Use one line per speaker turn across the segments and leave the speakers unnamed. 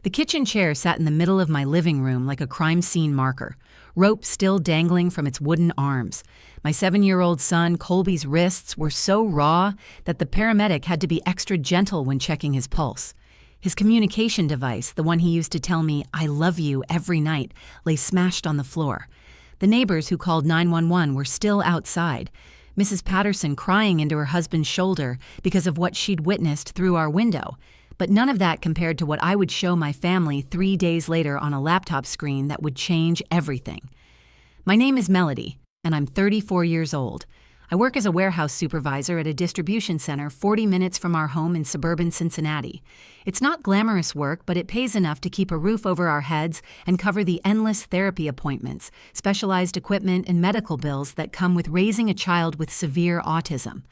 The kitchen chair sat in the middle of my living room like a crime scene marker, rope still dangling from its wooden arms. My 7-year-old son, Colby's wrists were so raw that the paramedic had to be extra gentle when checking his pulse. His communication device, the one he used to tell me, "I love you," every night, lay smashed on the floor. The neighbors who called 911 were still outside, Mrs. Patterson crying into her husband's shoulder because of what she'd witnessed through our window. But none of that compared to what I would show my family 3 days later on a laptop screen that would change everything. My name is Melody, and I'm 34 years old. I work as a warehouse supervisor at a distribution center 40 minutes from our home in suburban Cincinnati. It's not glamorous work, but it pays enough to keep a roof over our heads and cover the endless therapy appointments, specialized equipment, and medical bills that come with raising a child with severe autism.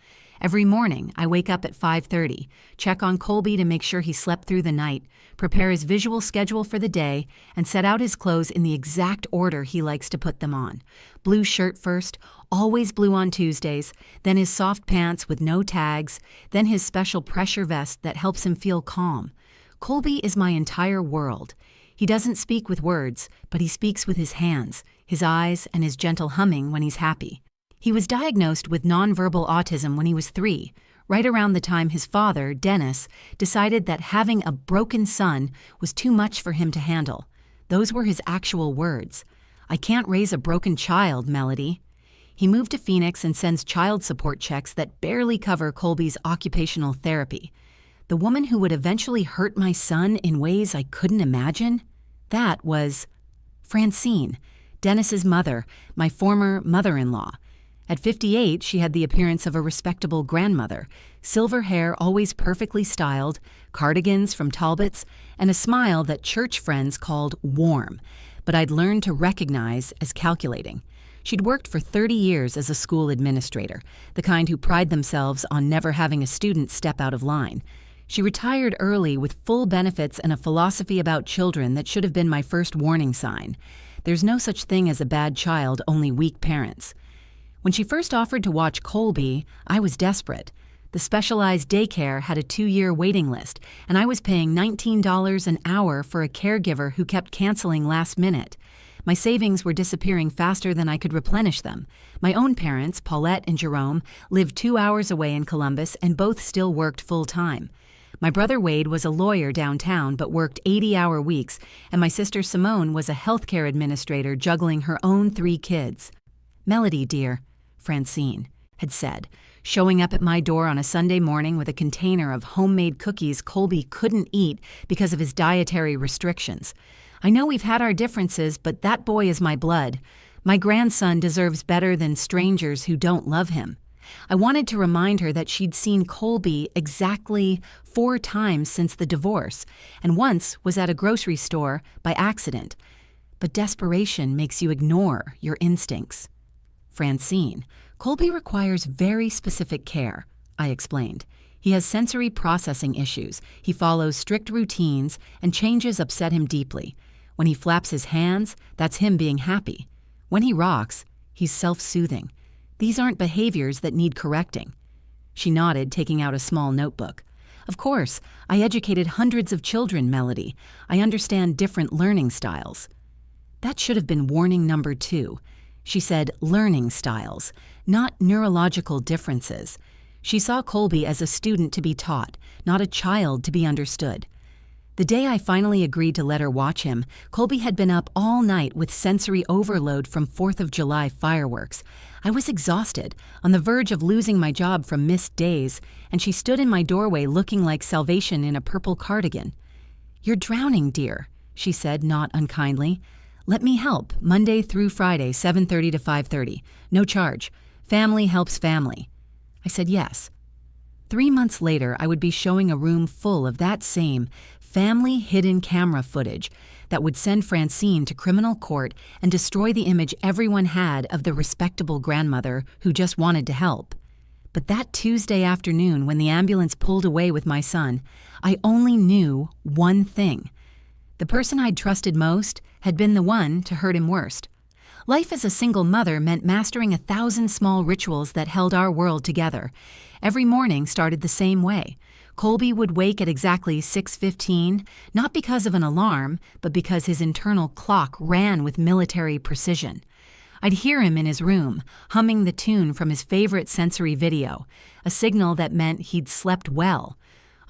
Every morning, I wake up at 5:30, check on Colby to make sure he slept through the night, prepare his visual schedule for the day, and set out his clothes in the exact order he likes to put them on. Blue shirt first, always blue on Tuesdays, then his soft pants with no tags, then his special pressure vest that helps him feel calm. Colby is my entire world. He doesn't speak with words, but he speaks with his hands, his eyes, and his gentle humming when he's happy. He was diagnosed with nonverbal autism when he was 3, right around the time his father, Dennis, decided that having a broken son was too much for him to handle. Those were his actual words. "I can't raise a broken child, Melody." He moved to Phoenix and sends child support checks that barely cover Colby's occupational therapy. The woman who would eventually hurt my son in ways I couldn't imagine? That was Francine, Dennis's mother, my former mother-in-law. At 58, she had the appearance of a respectable grandmother, silver hair always perfectly styled, cardigans from Talbot's, and a smile that church friends called warm, but I'd learned to recognize as calculating. She'd worked for 30 years as a school administrator, the kind who pride themselves on never having a student step out of line. She retired early with full benefits and a philosophy about children that should have been my first warning sign. There's no such thing as a bad child, only weak parents. When she first offered to watch Colby, I was desperate. The specialized daycare had a 2-year waiting list, and I was paying $19 an hour for a caregiver who kept canceling last minute. My savings were disappearing faster than I could replenish them. My own parents, Paulette and Jerome, lived 2 hours away in Columbus and both still worked full-time. My brother Wade was a lawyer downtown but worked 80-hour weeks, and my sister Simone was a healthcare administrator juggling her own 3 kids. "Melody, dear," Francine had said, showing up at my door on a Sunday morning with a container of homemade cookies Colby couldn't eat because of his dietary restrictions. "I know we've had our differences, but that boy is my blood. My grandson deserves better than strangers who don't love him." I wanted to remind her that she'd seen Colby exactly 4 times since the divorce, and once was at a grocery store by accident. But desperation makes you ignore your instincts. "Francine, Colby requires very specific care," I explained. "He has sensory processing issues. He follows strict routines, and changes upset him deeply. When he flaps his hands, that's him being happy. When he rocks, he's self-soothing. These aren't behaviors that need correcting." She nodded, taking out a small notebook. "Of course, I educated hundreds of children, Melody. I understand different learning styles." That should have been warning number 2. She said learning styles, not neurological differences. She saw Colby as a student to be taught, not a child to be understood. The day I finally agreed to let her watch him, Colby had been up all night with sensory overload from 4th of July fireworks. I was exhausted, on the verge of losing my job from missed days, and she stood in my doorway looking like Salvation in a purple cardigan. "You're drowning, dear," she said, not unkindly. "Let me help, Monday through Friday, 7:30 to 5:30. No charge. Family helps family." I said yes. 3 months later, I would be showing a room full of that same family hidden camera footage that would send Francine to criminal court and destroy the image everyone had of the respectable grandmother who just wanted to help. But that Tuesday afternoon when the ambulance pulled away with my son, I only knew one thing. The person I'd trusted most had been the one to hurt him worst. Life as a single mother meant mastering 1,000 small rituals that held our world together. Every morning started the same way. Colby would wake at exactly 6:15, not because of an alarm, but because his internal clock ran with military precision. I'd hear him in his room, humming the tune from his favorite sensory video, a signal that meant he'd slept well.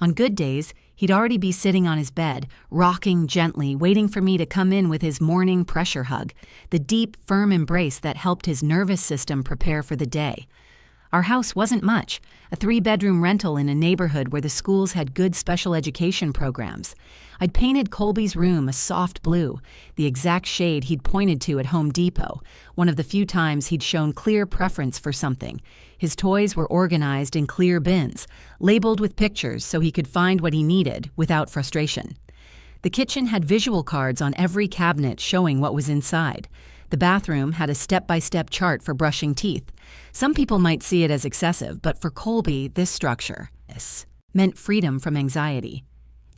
On good days, he'd already be sitting on his bed, rocking gently, waiting for me to come in with his morning pressure hug, the deep, firm embrace that helped his nervous system prepare for the day. Our house wasn't much, a 3-bedroom rental in a neighborhood where the schools had good special education programs. I'd painted Colby's room a soft blue, the exact shade he'd pointed to at Home Depot, one of the few times he'd shown clear preference for something. His toys were organized in clear bins, labeled with pictures so he could find what he needed without frustration. The kitchen had visual cards on every cabinet showing what was inside. The bathroom had a step-by-step chart for brushing teeth. Some people might see it as excessive, but for Colby, this structure meant freedom from anxiety.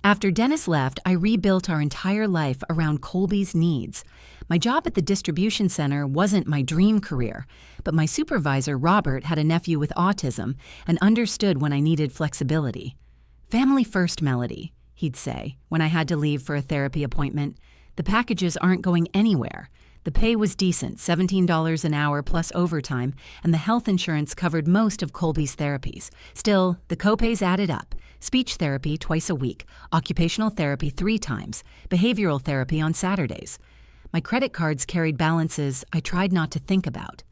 After Dennis left, I rebuilt our entire life around Colby's needs. My job at the distribution center wasn't my dream career, but my supervisor, Robert, had a nephew with autism and understood when I needed flexibility. "Family first, Melody," he'd say when I had to leave for a therapy appointment. "The packages aren't going anywhere." The pay was decent, $17 an hour plus overtime, and the health insurance covered most of Colby's therapies. Still, the copays added up. Speech therapy twice a week, occupational therapy 3 times, behavioral therapy on Saturdays. My credit cards carried balances I tried not to think about.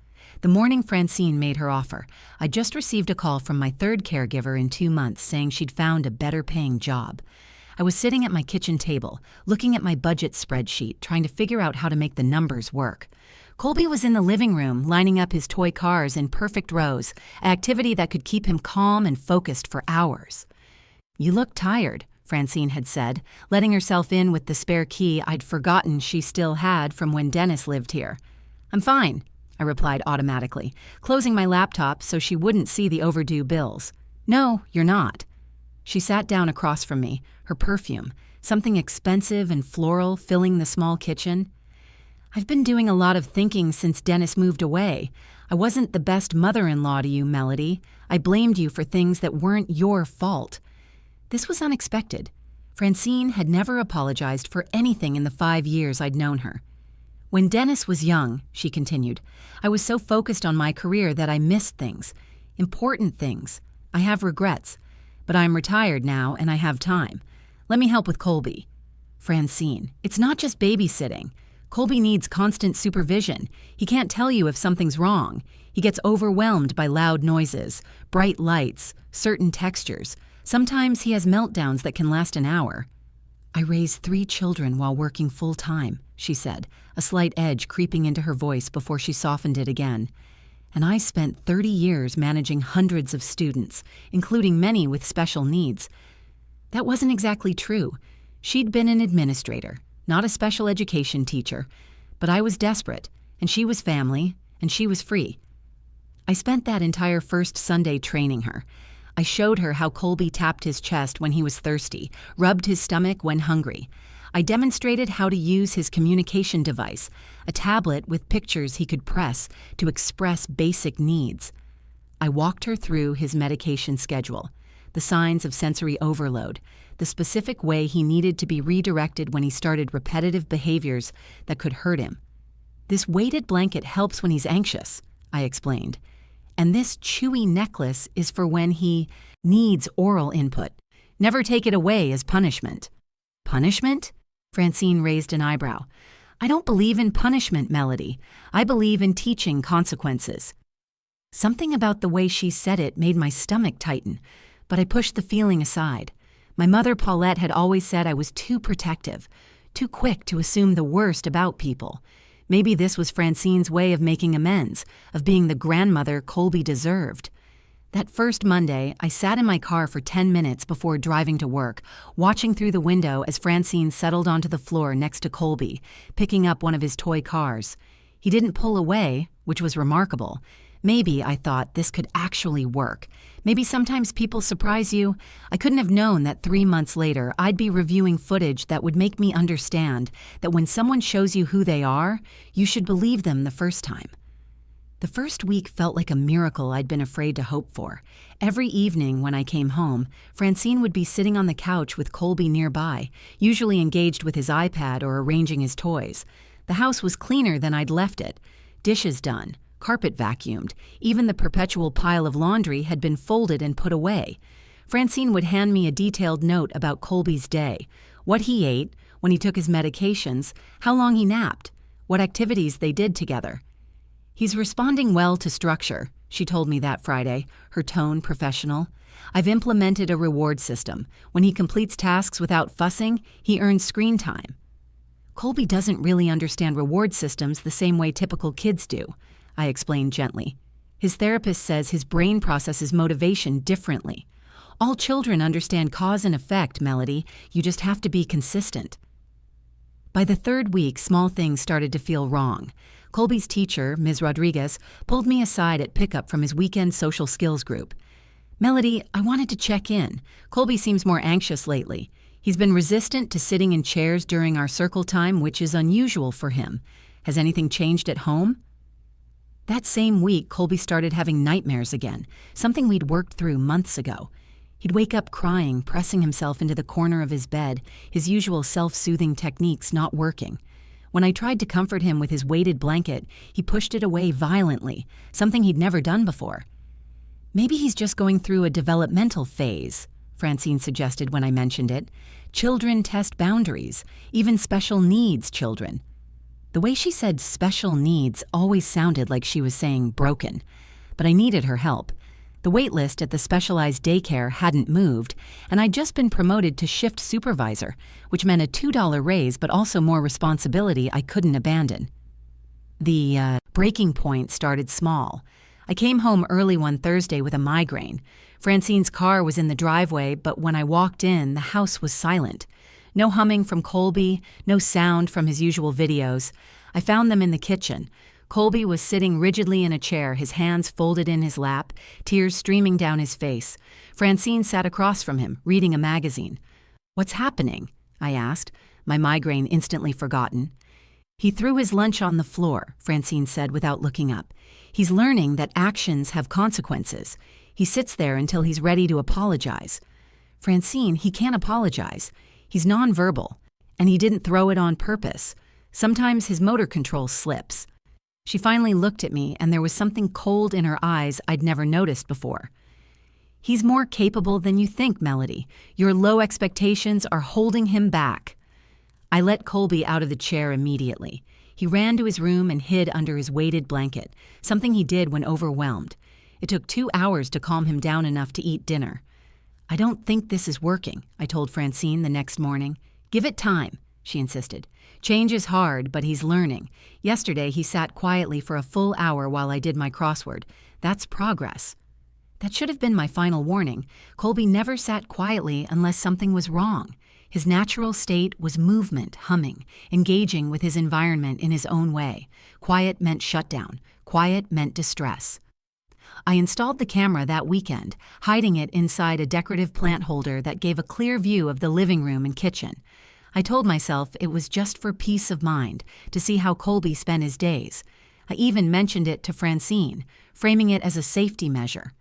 The morning Francine made her offer, I just received a call from my 3rd caregiver in 2 months saying she'd found a better-paying job. I was sitting at my kitchen table, looking at my budget spreadsheet, trying to figure out how to make the numbers work. Colby was in the living room, lining up his toy cars in perfect rows, an activity that could keep him calm and focused for hours. "You look tired," Francine had said, letting herself in with the spare key I'd forgotten she still had from when Dennis lived here. "I'm fine," I replied automatically, closing my laptop so she wouldn't see the overdue bills. "No, you're not." She sat down across from me, her perfume, something expensive and floral, filling the small kitchen. "I've been doing a lot of thinking since Dennis moved away. I wasn't the best mother-in-law to you, Melody. I blamed you for things that weren't your fault." This was unexpected. Francine had never apologized for anything in the 5 years I'd known her. "When Dennis was young," she continued, "I was so focused on my career that I missed things, important things. I have regrets. But I'm retired now and I have time. Let me help with Colby." "Francine, it's not just babysitting. Colby needs constant supervision. He can't tell you if something's wrong. He gets overwhelmed by loud noises, bright lights, certain textures. Sometimes he has meltdowns that can last an hour." "I raised 3 children while working full-time," she said, a slight edge creeping into her voice before she softened it again. "And I spent 30 years managing hundreds of students, including many with special needs." That wasn't exactly true. She'd been an administrator, not a special education teacher, but I was desperate, and she was family, and she was free. I spent that entire first Sunday training her. I showed her how Colby tapped his chest when he was thirsty, rubbed his stomach when hungry. I demonstrated how to use his communication device, a tablet with pictures he could press to express basic needs. I walked her through his medication schedule, the signs of sensory overload, the specific way he needed to be redirected when he started repetitive behaviors that could hurt him. "This weighted blanket helps when he's anxious," I explained. "And this chewy necklace is for when he needs oral input. Never take it away as punishment." "Punishment?" Francine raised an eyebrow. "I don't believe in punishment, Melody. I believe in teaching consequences." Something about the way she said it made my stomach tighten, but I pushed the feeling aside. My mother Paulette had always said I was too protective, too quick to assume the worst about people. Maybe this was Francine's way of making amends, of being the grandmother Colby deserved. That first Monday, I sat in my car for 10 minutes before driving to work, watching through the window as Francine settled onto the floor next to Colby, picking up one of his toy cars. He didn't pull away, which was remarkable. Maybe, I thought, this could actually work. Maybe sometimes people surprise you. I couldn't have known that 3 months later, I'd be reviewing footage that would make me understand that when someone shows you who they are, you should believe them the first time. The first week felt like a miracle I'd been afraid to hope for. Every evening when I came home, Francine would be sitting on the couch with Colby nearby, usually engaged with his iPad or arranging his toys. The house was cleaner than I'd left it. Dishes done, carpet vacuumed, even the perpetual pile of laundry had been folded and put away. Francine would hand me a detailed note about Colby's day, what he ate, when he took his medications, how long he napped, what activities they did together. "He's responding well to structure," she told me that Friday, her tone professional. "I've implemented a reward system. When he completes tasks without fussing, he earns screen time." "Colby doesn't really understand reward systems the same way typical kids do," I explained gently. "His therapist says his brain processes motivation differently. All children understand cause and effect, Melody. You just have to be consistent." By the third week, small things started to feel wrong. Colby's teacher, Ms. Rodriguez, pulled me aside at pickup from his weekend social skills group. "Melody, I wanted to check in. Colby seems more anxious lately. He's been resistant to sitting in chairs during our circle time, which is unusual for him. Has anything changed at home?" That same week, Colby started having nightmares again, something we'd worked through months ago. He'd wake up crying, pressing himself into the corner of his bed, his usual self-soothing techniques not working. When I tried to comfort him with his weighted blanket, he pushed it away violently, something he'd never done before. "Maybe he's just going through a developmental phase," Francine suggested when I mentioned it. "Children test boundaries, even special needs children." The way she said special needs always sounded like she was saying broken, but I needed her help. The wait list at the specialized daycare hadn't moved, and I'd just been promoted to shift supervisor, which meant a $2 raise but also more responsibility I couldn't abandon. The breaking point started small. I came home early one Thursday with a migraine. Francine's car was in the driveway, but when I walked in, the house was silent. No humming from Colby, no sound from his usual videos. I found them in the kitchen. Colby was sitting rigidly in a chair, his hands folded in his lap, tears streaming down his face. Francine sat across from him, reading a magazine. "What's happening?" I asked, my migraine instantly forgotten. "He threw his lunch on the floor," Francine said without looking up. "He's learning that actions have consequences. He sits there until he's ready to apologize." "Francine, he can't apologize. He's nonverbal, and he didn't throw it on purpose. Sometimes his motor control slips." She finally looked at me, and there was something cold in her eyes I'd never noticed before. "He's more capable than you think, Melody. Your low expectations are holding him back." I let Colby out of the chair immediately. He ran to his room and hid under his weighted blanket, something he did when overwhelmed. It took 2 hours to calm him down enough to eat dinner. "I don't think this is working," I told Francine the next morning. "Give it time," she insisted. "Change is hard, but he's learning. Yesterday, he sat quietly for a full hour while I did my crossword. That's progress." That should have been my final warning. Colby never sat quietly unless something was wrong. His natural state was movement, humming, engaging with his environment in his own way. Quiet meant shutdown. Quiet meant distress. I installed the camera that weekend, hiding it inside a decorative plant holder that gave a clear view of the living room and kitchen. I told myself it was just for peace of mind, to see how Colby spent his days. I even mentioned it to Francine, framing it as a safety measure.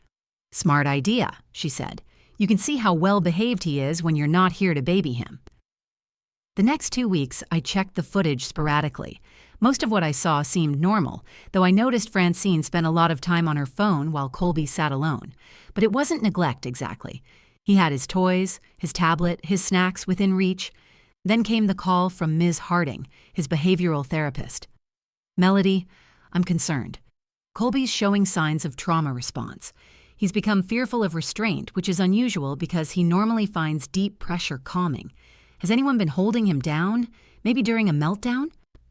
"Smart idea," she said. "You can see how well-behaved he is when you're not here to baby him." The next 2 weeks, I checked the footage sporadically. Most of what I saw seemed normal, though I noticed Francine spent a lot of time on her phone while Colby sat alone. But it wasn't neglect exactly. He had his toys, his tablet, his snacks within reach. Then came the call from Ms. Harding, his behavioral therapist. "Melody, I'm concerned. Colby's showing signs of trauma response. He's become fearful of restraint, which is unusual because he normally finds deep pressure calming. Has anyone been holding him down? Maybe during a meltdown?"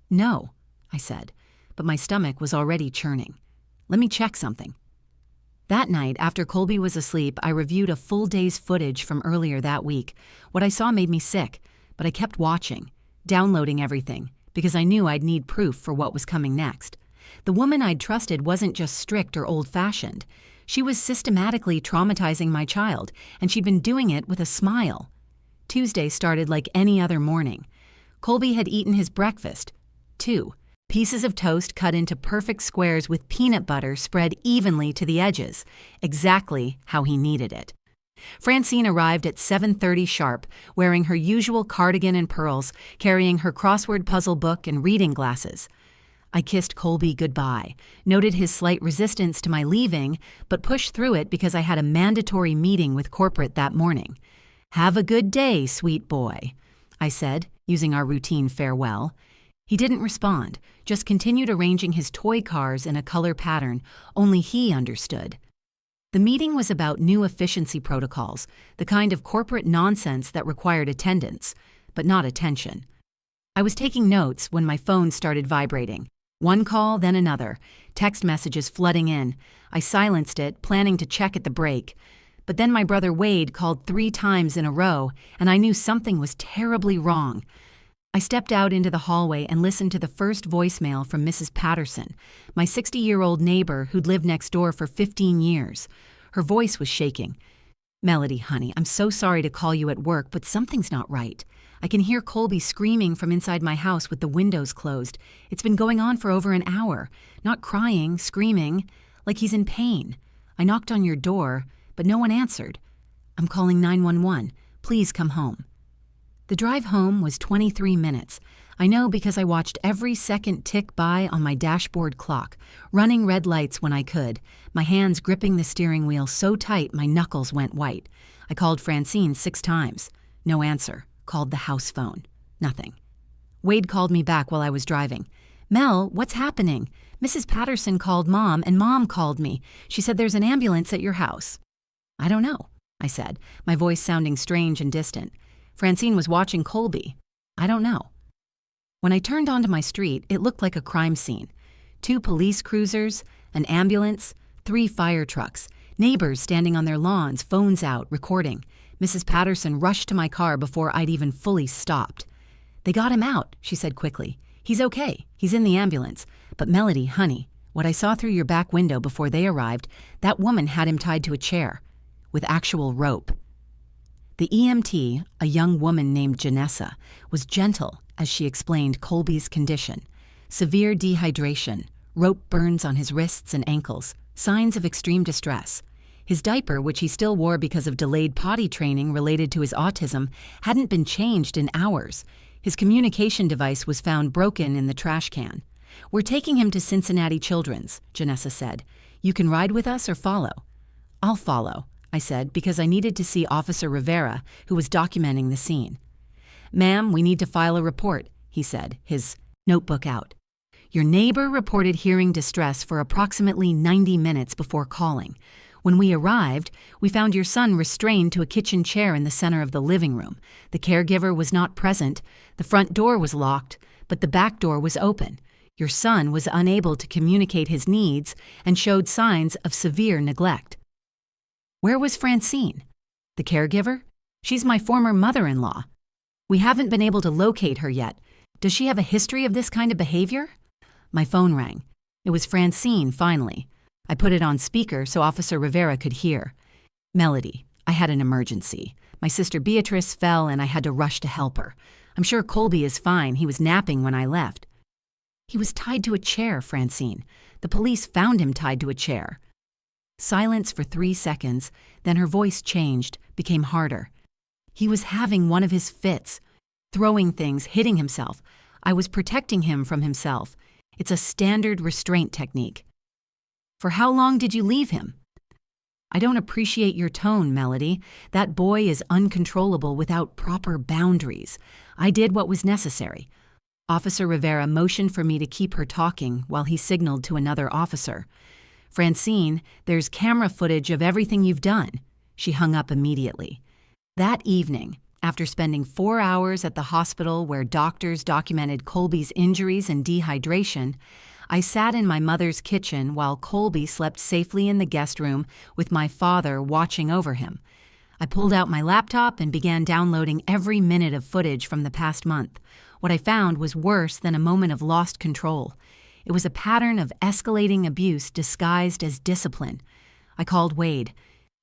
"No," I said, but my stomach was already churning. "Let me check something." That night, after Colby was asleep, I reviewed a full day's footage from earlier that week. What I saw made me sick, but I kept watching, downloading everything, because I knew I'd need proof for what was coming next. The woman I'd trusted wasn't just strict or old-fashioned. She was systematically traumatizing my child, and she'd been doing it with a smile. Tuesday started like any other morning. Colby had eaten his breakfast. 2. Pieces of toast cut into perfect squares with peanut butter spread evenly to the edges, exactly how he needed it. Francine arrived at 7:30 sharp, wearing her usual cardigan and pearls, carrying her crossword puzzle book and reading glasses. I kissed Colby goodbye, noted his slight resistance to my leaving, but pushed through it because I had a mandatory meeting with corporate that morning. "Have a good day, sweet boy," I said, using our routine farewell. He didn't respond, just continued arranging his toy cars in a color pattern only he understood. The meeting was about new efficiency protocols, the kind of corporate nonsense that required attendance, but not attention. I was taking notes when my phone started vibrating. One call, then another, text messages flooding in. I silenced it, planning to check at the break. But then my brother Wade called 3 times in a row, and I knew something was terribly wrong. I stepped out into the hallway and listened to the first voicemail from Mrs. Patterson, my 60-year-old neighbor who'd lived next door for 15 years. Her voice was shaking. "Melody, honey, I'm so sorry to call you at work, but something's not right. I can hear Colby screaming from inside my house with the windows closed. It's been going on for over an hour. Not crying, screaming, like he's in pain. I knocked on your door, but no one answered. I'm calling 911. Please come home." The drive home was 23 minutes. I know because I watched every second tick by on my dashboard clock, running red lights when I could, my hands gripping the steering wheel so tight my knuckles went white. I called Francine 6 times. No answer. Called the house phone. Nothing. Wade called me back while I was driving. "Mel, what's happening? Mrs. Patterson called Mom, and Mom called me. She said there's an ambulance at your house." "I don't know," I said, my voice sounding strange and distant. Francine was watching Colby. "I don't know." When I turned onto my street, it looked like a crime scene. 2 police cruisers, an ambulance, 3 fire trucks, neighbors standing on their lawns, phones out, recording. Mrs. Patterson rushed to my car before I'd even fully stopped. "They got him out," she said quickly. "He's okay. He's in the ambulance. But Melody, honey, what I saw through your back window before they arrived, that woman had him tied to a chair, with actual rope." The EMT, a young woman named Janessa, was gentle as she explained Colby's condition. Severe dehydration, rope burns on his wrists and ankles, signs of extreme distress. His diaper, which he still wore because of delayed potty training related to his autism, hadn't been changed in hours. His communication device was found broken in the trash can. "We're taking him to Cincinnati Children's," Janessa said. "You can ride with us or follow." "I'll follow," I said, because I needed to see Officer Rivera, who was documenting the scene. "Ma'am, we need to file a report," he said, his notebook out. "Your neighbor reported hearing distress for approximately 90 minutes before calling. When we arrived, we found your son restrained to a kitchen chair in the center of the living room. The caregiver was not present. The front door was locked, but the back door was open. Your son was unable to communicate his needs and showed signs of severe neglect." "Where was Francine?" "The caregiver? She's my former mother-in-law. We haven't been able to locate her yet. Does she have a history of this kind of behavior?" My phone rang. It was Francine, finally. I put it on speaker so Officer Rivera could hear. "Melody, I had an emergency. My sister Beatrice fell and I had to rush to help her. I'm sure Colby is fine. He was napping when I left." "He was tied to a chair, Francine. The police found him tied to a chair." Silence for 3 seconds, then her voice changed, became harder. "He was having one of his fits, throwing things, hitting himself. I was protecting him from himself. It's a standard restraint technique." "For how long did you leave him?" "I don't appreciate your tone, Melody. That boy is uncontrollable without proper boundaries. I did what was necessary." Officer Rivera motioned for me to keep her talking while he signaled to another officer. "Francine, there's camera footage of everything you've done." She hung up immediately. That evening, after spending 4 hours at the hospital where doctors documented Colby's injuries and dehydration, I sat in my mother's kitchen while Colby slept safely in the guest room with my father watching over him. I pulled out my laptop and began downloading every minute of footage from the past month. What I found was worse than a moment of lost control. It was a pattern of escalating abuse disguised as discipline. I called Wade.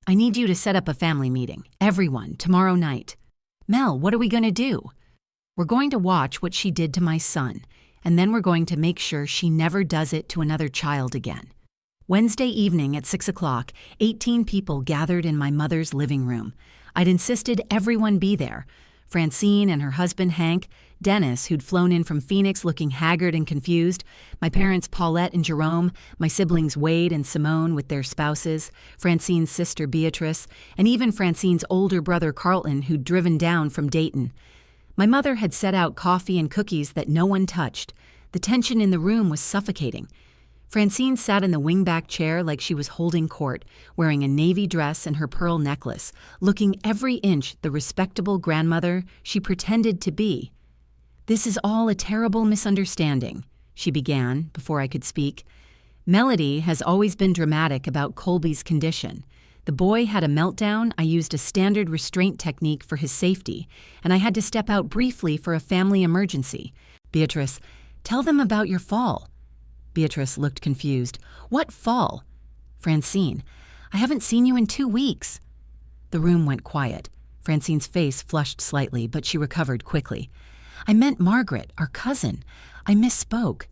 "I need you to set up a family meeting. Everyone, tomorrow night." "Mel, what are we going to do?" "We're going to watch what she did to my son. and then we're going to make sure she never does it to another child again. Wednesday evening at 6 o'clock, 18 people gathered in my mother's living room. I'd insisted everyone be there. Francine and her husband, Hank, Dennis, who'd flown in from Phoenix looking haggard and confused, my parents, Paulette and Jerome, my siblings, Wade and Simone with their spouses, Francine's sister, Beatrice, and even Francine's older brother, Carlton, who'd driven down from Dayton. My mother had set out coffee and cookies that no one touched. The tension in the room was suffocating. Francine sat in the wingback chair like she was holding court, wearing a navy dress and her pearl necklace, looking every inch the respectable grandmother she pretended to be. "This is all a terrible misunderstanding," she began before I could speak. "Melody has always been dramatic about Colby's condition. The boy had a meltdown. I used a standard restraint technique for his safety, and I had to step out briefly for a family emergency. Beatrice, tell them about your fall." Beatrice looked confused. "What fall?" "Francine, I haven't seen you in 2 weeks." The room went quiet. Francine's face flushed slightly, but she recovered quickly. "I meant Margaret, our cousin. I misspoke."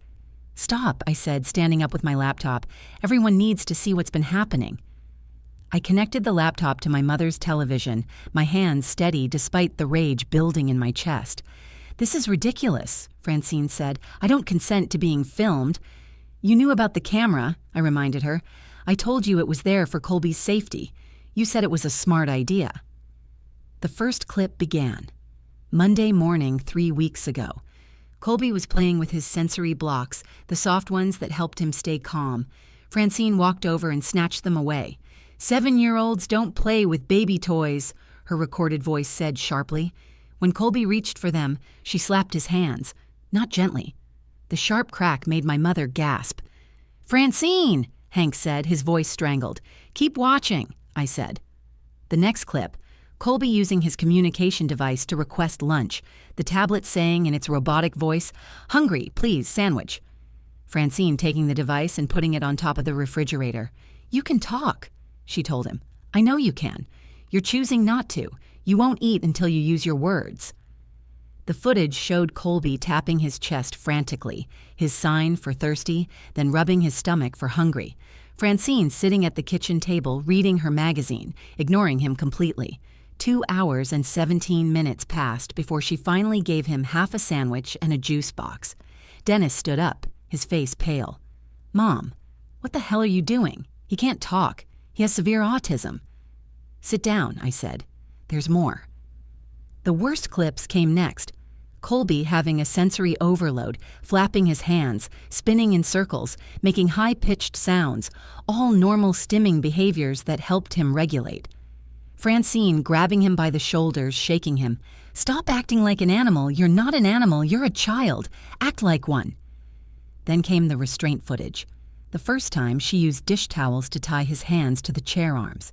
"Stop," I said, standing up with my laptop. "Everyone needs to see what's been happening." I connected the laptop to my mother's television, my hands steady despite the rage building in my chest. "This is ridiculous," Francine said. "I don't consent to being filmed." "You knew about the camera," I reminded her. "I told you it was there for Colby's safety. You said it was a smart idea." The first clip began. Monday morning 3 weeks ago. Colby was playing with his sensory blocks, the soft ones that helped him stay calm. Francine walked over and snatched them away. "7-year-olds don't play with baby toys," her recorded voice said sharply. When Colby reached for them, she slapped his hands, not gently. The sharp crack made my mother gasp. "Francine," Hank said, his voice strangled. "Keep watching," I said. The next clip, Colby using his communication device to request lunch, the tablet saying in its robotic voice, "Hungry, please, sandwich." Francine taking the device and putting it on top of the refrigerator. "You can talk," she told him. "I know you can. You're choosing not to. You won't eat until you use your words." The footage showed Colby tapping his chest frantically, his sign for thirsty, then rubbing his stomach for hungry. Francine sitting at the kitchen table reading her magazine, ignoring him completely. 2 hours and 17 minutes passed before she finally gave him half a sandwich and a juice box. Dennis stood up, his face pale. "Mom, what the hell are you doing? He can't talk. He has severe autism." "Sit down," I said. "There's more." The worst clips came next. Colby having a sensory overload, flapping his hands, spinning in circles, making high-pitched sounds, all normal stimming behaviors that helped him regulate. Francine grabbing him by the shoulders, shaking him. "Stop acting like an animal. You're not an animal. You're a child. Act like one." Then came the restraint footage. The first time, she used dish towels to tie his hands to the chair arms.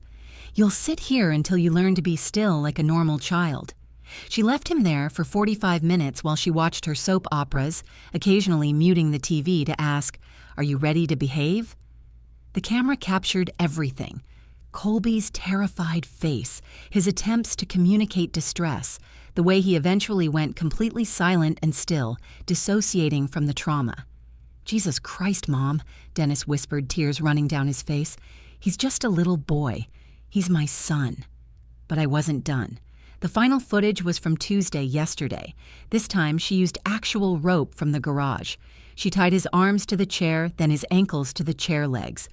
"You'll sit here until you learn to be still like a normal child." She left him there for 45 minutes while she watched her soap operas, occasionally muting the TV to ask, "Are you ready to behave?" The camera captured everything. Colby's terrified face, his attempts to communicate distress, the way he eventually went completely silent and still, dissociating from the trauma. "Jesus Christ, Mom," Dennis whispered, tears running down his face. "He's just a little boy. He's my son." But I wasn't done. The final footage was from Tuesday, yesterday. This time, she used actual rope from the garage. She tied his arms to the chair, then his ankles to the chair legs.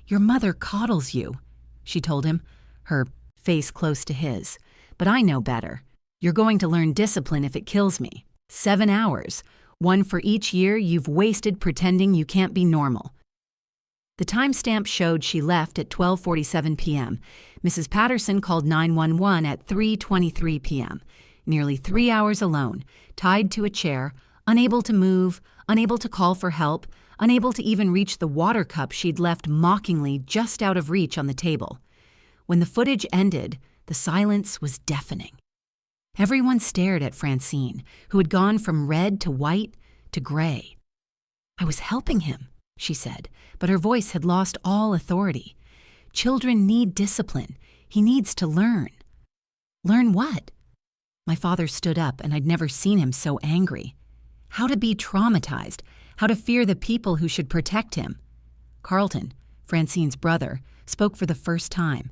"Your mother coddles you," she told him, her face close to his. "But I know better. You're going to learn discipline if it kills me. 7 hours. 1 for each year you've wasted pretending you can't be normal." The timestamp showed she left at 12:47 p.m. Mrs. Patterson called 911 at 3:23 p.m. Nearly 3 hours alone, tied to a chair, unable to move, unable to call for help, unable to even reach the water cup she'd left mockingly just out of reach on the table. When the footage ended, the silence was deafening. Everyone stared at Francine, who had gone from red to white to gray. "I was helping him," she said, but her voice had lost all authority. "Children need discipline. He needs to learn." "Learn what?" My father stood up, and I'd never seen him so angry. how to be traumatized, how to fear the people who should protect him. Carlton, Francine's brother, spoke for the first time.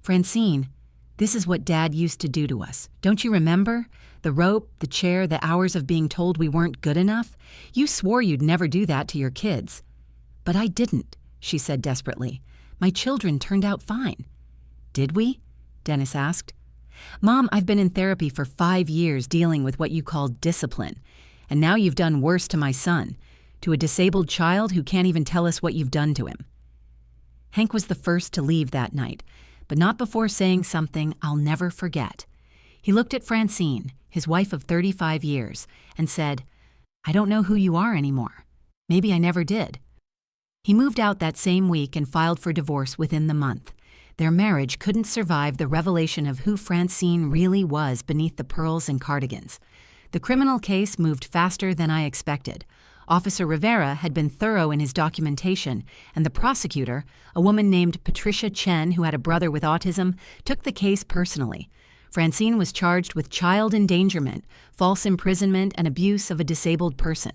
"Francine, this is what Dad used to do to us. Don't you remember? The rope, the chair, the hours of being told we weren't good enough. You swore you'd never do that to your kids." "But I didn't," she said desperately. "My children turned out fine." "Did we?" Dennis asked. "Mom, I've been in therapy for 5 years dealing with what you call discipline. And now you've done worse to my son, to a disabled child who can't even tell us what you've done to him." Hank was the first to leave that night, but not before saying something I'll never forget. He looked at Francine, his wife of 35 years, and said, "I don't know who you are anymore. Maybe I never did." He moved out that same week and filed for divorce within the month. Their marriage couldn't survive the revelation of who Francine really was beneath the pearls and cardigans. The criminal case moved faster than I expected. Officer Rivera had been thorough in his documentation, and the prosecutor, a woman named Patricia Chen who had a brother with autism, took the case personally. Francine was charged with child endangerment, false imprisonment, and abuse of a disabled person.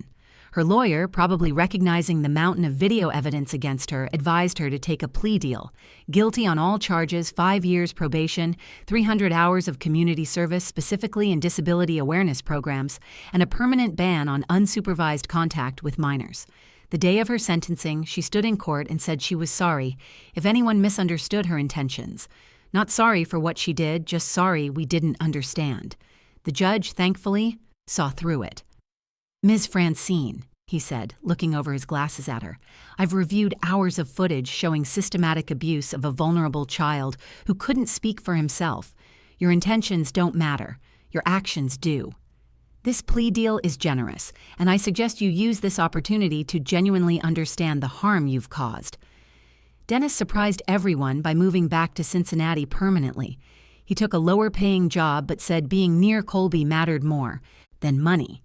Her lawyer, probably recognizing the mountain of video evidence against her, advised her to take a plea deal. Guilty on all charges, 5 years probation, 300 hours of community service, specifically in disability awareness programs, and a permanent ban on unsupervised contact with minors. The day of her sentencing, she stood in court and said she was sorry if anyone misunderstood her intentions. Not sorry for what she did, just sorry we didn't understand. The judge, thankfully, saw through it. "Ms. Francine," he said, looking over his glasses at her, "I've reviewed hours of footage showing systematic abuse of a vulnerable child who couldn't speak for himself. Your intentions don't matter. Your actions do. This plea deal is generous, and I suggest you use this opportunity to genuinely understand the harm you've caused." Dennis surprised everyone by moving back to Cincinnati permanently. He took a lower-paying job but said being near Colby mattered more than money.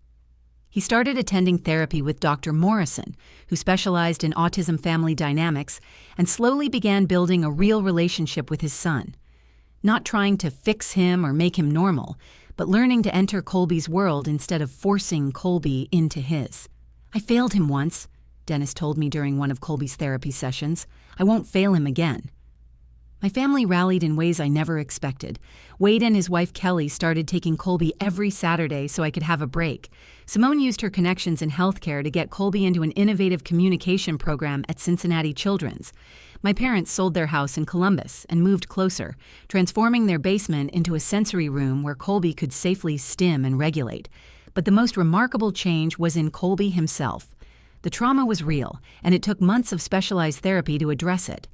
He started attending therapy with Dr. Morrison, who specialized in autism family dynamics, and slowly began building a real relationship with his son. Not trying to fix him or make him normal, but learning to enter Colby's world instead of forcing Colby into his. "I failed him once," Dennis told me during one of Colby's therapy sessions. "I won't fail him again." My family rallied in ways I never expected. Wade and his wife Kelly started taking Colby every Saturday so I could have a break. Simone used her connections in healthcare to get Colby into an innovative communication program at Cincinnati Children's. My parents sold their house in Columbus and moved closer, transforming their basement into a sensory room where Colby could safely stim and regulate. But the most remarkable change was in Colby himself. The trauma was real, and it took months of specialized therapy to address it.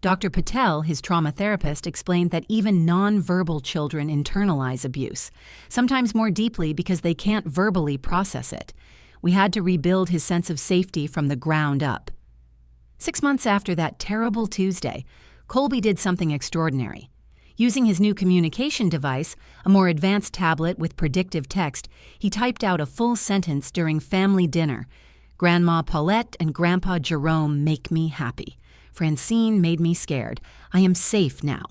Dr. Patel, his trauma therapist, explained that even non-verbal children internalize abuse, sometimes more deeply because they can't verbally process it. We had to rebuild his sense of safety from the ground up. 6 months after that terrible Tuesday, Colby did something extraordinary. Using his new communication device, a more advanced tablet with predictive text, he typed out a full sentence during family dinner. "Grandma Paulette and Grandpa Jerome make me happy. Francine made me scared. I am safe now."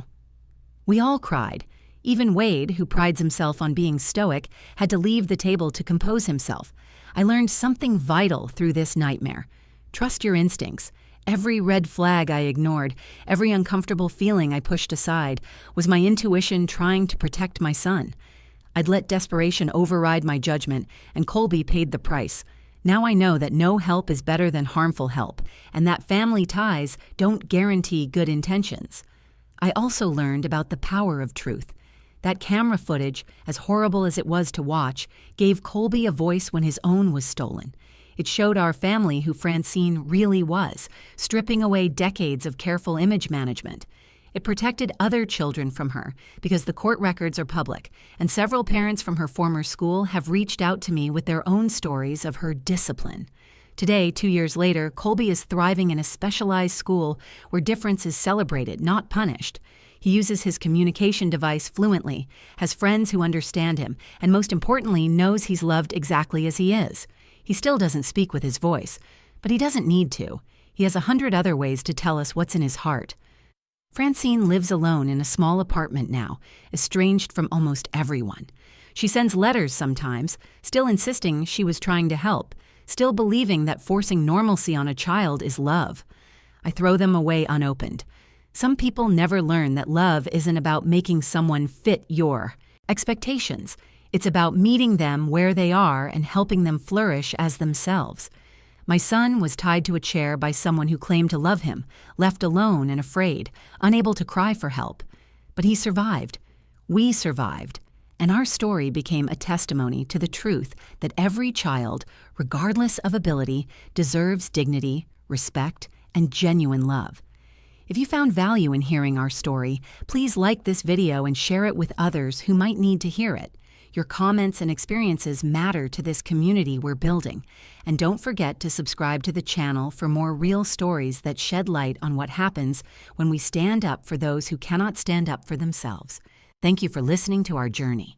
We all cried. Even Wade, who prides himself on being stoic, had to leave the table to compose himself. I learned something vital through this nightmare. Trust your instincts. Every red flag I ignored, every uncomfortable feeling I pushed aside, was my intuition trying to protect my son. I'd let desperation override my judgment, and Colby paid the price. Now I know that no help is better than harmful help, and that family ties don't guarantee good intentions. I also learned about the power of truth. That camera footage, as horrible as it was to watch, gave Colby a voice when his own was stolen. It showed our family who Francine really was, stripping away decades of careful image management. It protected other children from her because the court records are public, and several parents from her former school have reached out to me with their own stories of her discipline. Today, 2 years later, Colby is thriving in a specialized school where difference is celebrated, not punished. He uses his communication device fluently, has friends who understand him, and most importantly, knows he's loved exactly as he is. He still doesn't speak with his voice, but he doesn't need to. He has 100 other ways to tell us what's in his heart. Francine lives alone in a small apartment now, estranged from almost everyone. She sends letters sometimes, still insisting she was trying to help, still believing that forcing normalcy on a child is love. I throw them away unopened. Some people never learn that love isn't about making someone fit your expectations. It's about meeting them where they are and helping them flourish as themselves. My son was tied to a chair by someone who claimed to love him, left alone and afraid, unable to cry for help. But he survived. We survived. And our story became a testimony to the truth that every child, regardless of ability, deserves dignity, respect, and genuine love. If you found value in hearing our story, please like this video and share it with others who might need to hear it. Your comments and experiences matter to this community we're building. And don't forget to subscribe to the channel for more real stories that shed light on what happens when we stand up for those who cannot stand up for themselves. Thank you for listening to our journey.